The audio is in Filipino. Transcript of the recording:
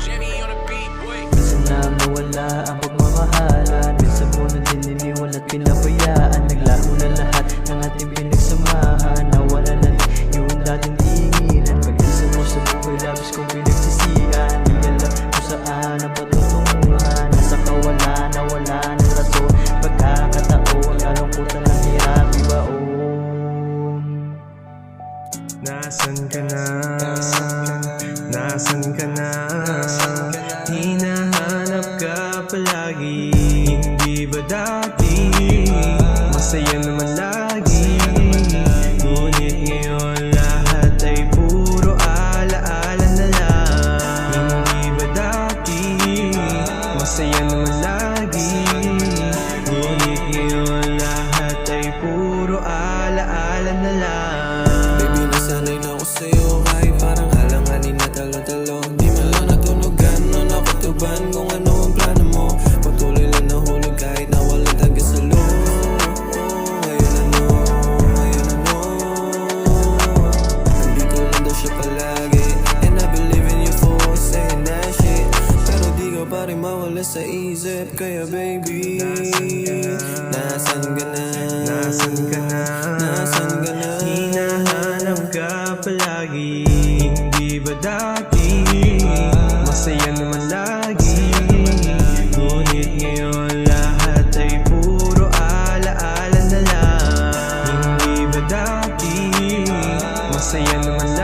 Minsan na mawala ang pagmamahalan, minsan mo na din iniwan at pinabayaan. Naglaho na lahat ng ating pinagsamahan, nawala na yung dating tinginan. Pag-isa mo sa buhay, labis kong pinagsisihan. Di alam kung saan ang patutunguhan. Nasa kawalan, nawala ng rason, pagkakataon, kalungkutan ng hirap ibaon. Nasaan ka na? Nasaan ka na? Hinahanap ka palagi. Hindi ba dati masaya naman lagi? Ngunit ngayon lahat ay puro alaala na lang. Hindi ba dati masaya naman lagi? Ngunit ngayon lahat ay puro alaala na lang. Baby, nasanay na ako sa'yo, kahit parang alanganin na talo-talo. Di man lang natunugan o nakutuban kung ano ang plano mo. Patuloy lang nahulog kahit na walang taga-salo. Ngayon ano, ngayon ano, nandito lang daw siya palagi. And I believe in you for saying that shit. Pero di ka pa rin mawala sa isip. Kaya baby, nasan ka na? Nasaan ka na? Nasaan ka na? Hinahanap ka palagi. Hindi ba dati masaya naman lagi? Ngunit ngayon lahat ay puro alaala na lang. Hindi ba dati masaya naman lagi?